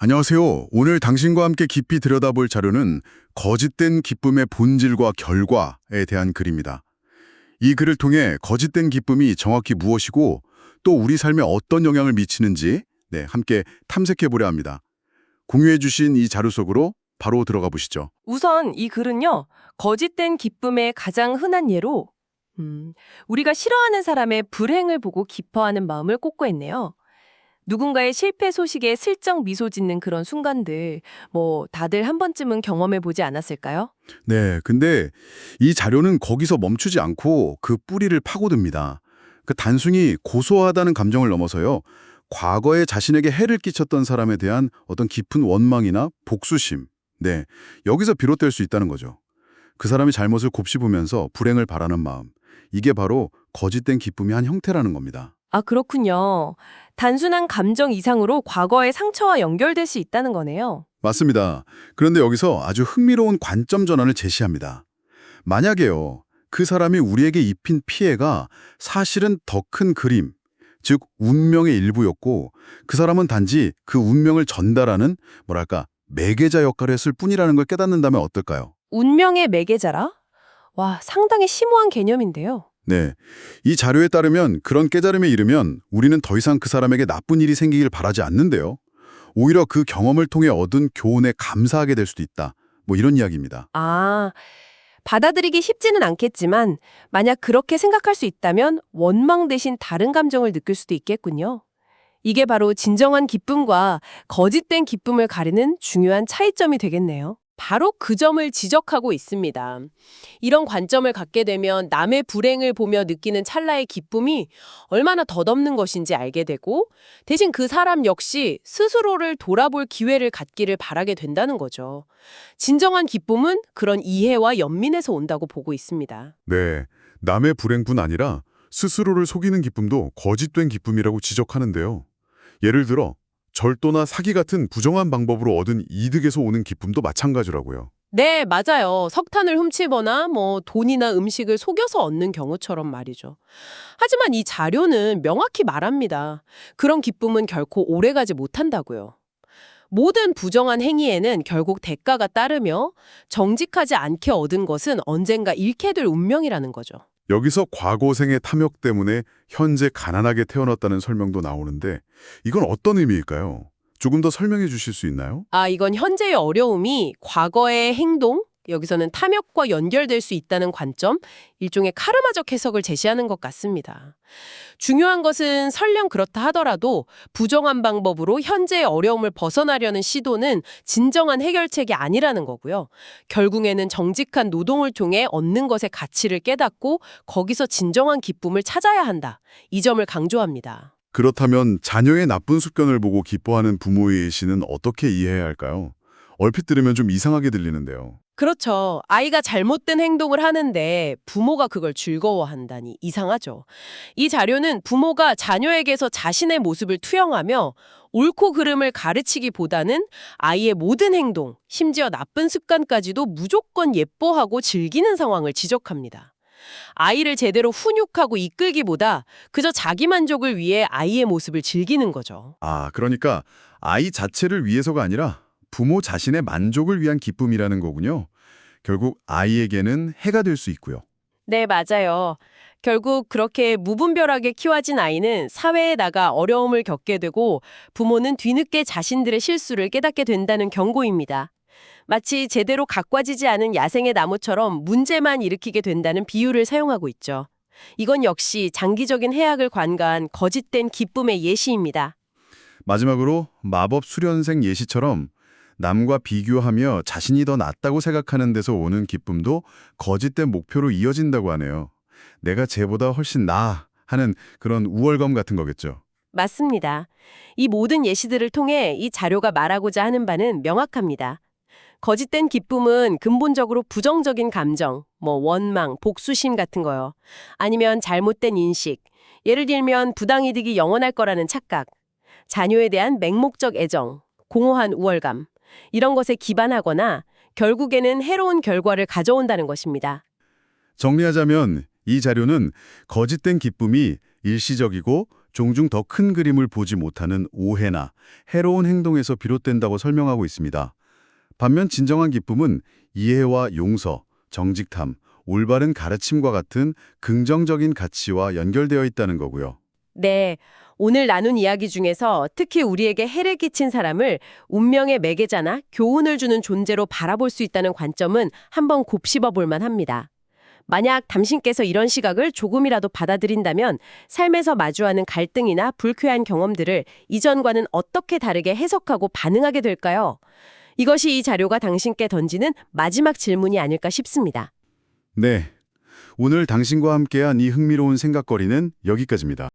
안녕하세요. 오늘 당신과 함께 깊이 들여다볼 자료는 거짓된 기쁨의 본질과 결과에 대한 글입니다. 이 글을 통해 거짓된 기쁨이 정확히 무엇이고 또 우리 삶에 어떤 영향을 미치는지 함께 탐색해 보려 합니다. 공유해 주신 이 자료 속으로 바로 들어가 보시죠. 우선 이 글은요, 거짓된 기쁨의 가장 흔한 예로, 우리가 싫어하는 사람의 불행을 보고 기뻐하는 마음을 꼽고했네요. 누군가의 실패 소식에 슬쩍 미소 짓는 그런 순간들, 다들 한 번쯤은 경험해 보지 않았을까요? 네, 근데 이 자료는 거기서 멈추지 않고 그 뿌리를 파고듭니다. 그 단순히 고소하다는 감정을 넘어서요. 과거에 자신에게 해를 끼쳤던 사람에 대한 어떤 깊은 원망이나 복수심, 여기서 비롯될 수 있다는 거죠. 그 사람이 잘못을 곱씹으면서 불행을 바라는 마음, 이게 바로 거짓된 기쁨의 한 형태라는 겁니다. 아, 그렇군요. 단순한 감정 이상으로 과거의 상처와 연결될 수 있다는 거네요. 맞습니다. 그런데 여기서 아주 흥미로운 관점 전환을 제시합니다. 만약에요, 그 사람이 우리에게 입힌 피해가 사실은 더 큰 그림, 즉 운명의 일부였고 그 사람은 단지 그 운명을 전달하는 매개자 역할을 했을 뿐이라는 걸 깨닫는다면 어떨까요? 운명의 매개자라? 와, 상당히 심오한 개념인데요. 네. 이 자료에 따르면 그런 깨달음에 이르면 우리는 더 이상 그 사람에게 나쁜 일이 생기길 바라지 않는데요. 오히려 그 경험을 통해 얻은 교훈에 감사하게 될 수도 있다. 이런 이야기입니다. 아, 받아들이기 쉽지는 않겠지만 만약 그렇게 생각할 수 있다면 원망 대신 다른 감정을 느낄 수도 있겠군요. 이게 바로 진정한 기쁨과 거짓된 기쁨을 가리는 중요한 차이점이 되겠네요. 바로 그 점을 지적하고 있습니다. 이런 관점을 갖게 되면 남의 불행을 보며 느끼는 찰나의 기쁨이 얼마나 덧없는 것인지 알게 되고 대신 그 사람 역시 스스로를 돌아볼 기회를 갖기를 바라게 된다는 거죠. 진정한 기쁨은 그런 이해와 연민에서 온다고 보고 있습니다. 네. 남의 불행뿐 아니라 스스로를 속이는 기쁨도 거짓된 기쁨이라고 지적하는데요. 예를 들어 절도나 사기 같은 부정한 방법으로 얻은 이득에서 오는 기쁨도 마찬가지라고요. 네, 맞아요. 석탄을 훔치거나 돈이나 음식을 속여서 얻는 경우처럼 말이죠. 하지만 이 자료는 명확히 말합니다. 그런 기쁨은 결코 오래가지 못한다고요. 모든 부정한 행위에는 결국 대가가 따르며 정직하지 않게 얻은 것은 언젠가 잃게 될 운명이라는 거죠. 여기서 과거생의 탐욕 때문에 현재 가난하게 태어났다는 설명도 나오는데 이건 어떤 의미일까요? 조금 더 설명해 주실 수 있나요? 아, 이건 현재의 어려움이 과거의 행동, 여기서는 탐욕과 연결될 수 있다는 관점, 일종의 카르마적 해석을 제시하는 것 같습니다. 중요한 것은 설령 그렇다 하더라도 부정한 방법으로 현재의 어려움을 벗어나려는 시도는 진정한 해결책이 아니라는 거고요. 결국에는 정직한 노동을 통해 얻는 것의 가치를 깨닫고 거기서 진정한 기쁨을 찾아야 한다. 이 점을 강조합니다. 그렇다면 자녀의 나쁜 습관을 보고 기뻐하는 부모의 시는 어떻게 이해해야 할까요? 얼핏 들으면 좀 이상하게 들리는데요. 그렇죠. 아이가 잘못된 행동을 하는데 부모가 그걸 즐거워한다니 이상하죠. 이 자료는 부모가 자녀에게서 자신의 모습을 투영하며 옳고 그름을 가르치기보다는 아이의 모든 행동, 심지어 나쁜 습관까지도 무조건 예뻐하고 즐기는 상황을 지적합니다. 아이를 제대로 훈육하고 이끌기보다 그저 자기 만족을 위해 아이의 모습을 즐기는 거죠. 그러니까 아이 자체를 위해서가 아니라 부모 자신의 만족을 위한 기쁨이라는 거군요. 결국 아이에게는 해가 될 수 있고요. 네, 맞아요. 결국 그렇게 무분별하게 키워진 아이는 사회에 나가 어려움을 겪게 되고 부모는 뒤늦게 자신들의 실수를 깨닫게 된다는 경고입니다. 마치 제대로 가꿔지지 않은 야생의 나무처럼 문제만 일으키게 된다는 비유를 사용하고 있죠. 이건 역시 장기적인 해악을 관가한 거짓된 기쁨의 예시입니다. 마지막으로 마법 수련생 예시처럼 남과 비교하며 자신이 더 낫다고 생각하는 데서 오는 기쁨도 거짓된 목표로 이어진다고 하네요. 내가 쟤보다 훨씬 나아 하는 그런 우월감 같은 거겠죠. 맞습니다. 이 모든 예시들을 통해 이 자료가 말하고자 하는 바는 명확합니다. 거짓된 기쁨은 근본적으로 부정적인 감정, 원망, 복수심 같은 거요. 아니면 잘못된 인식, 예를 들면 부당이득이 영원할 거라는 착각, 자녀에 대한 맹목적 애정, 공허한 우월감, 이런 것에 기반하거나 결국에는 해로운 결과를 가져온다는 것입니다. 정리하자면 이 자료는 거짓된 기쁨이 일시적이고 종종 더 큰 그림을 보지 못하는 오해나 해로운 행동에서 비롯된다고 설명하고 있습니다. 반면 진정한 기쁨은 이해와 용서, 정직함, 올바른 가르침과 같은 긍정적인 가치와 연결되어 있다는 거고요. 네, 오늘 나눈 이야기 중에서 특히 우리에게 해를 끼친 사람을 운명의 매개자나 교훈을 주는 존재로 바라볼 수 있다는 관점은 한번 곱씹어 볼 만합니다. 만약 당신께서 이런 시각을 조금이라도 받아들인다면 삶에서 마주하는 갈등이나 불쾌한 경험들을 이전과는 어떻게 다르게 해석하고 반응하게 될까요? 이것이 이 자료가 당신께 던지는 마지막 질문이 아닐까 싶습니다. 네, 오늘 당신과 함께한 이 흥미로운 생각거리는 여기까지입니다.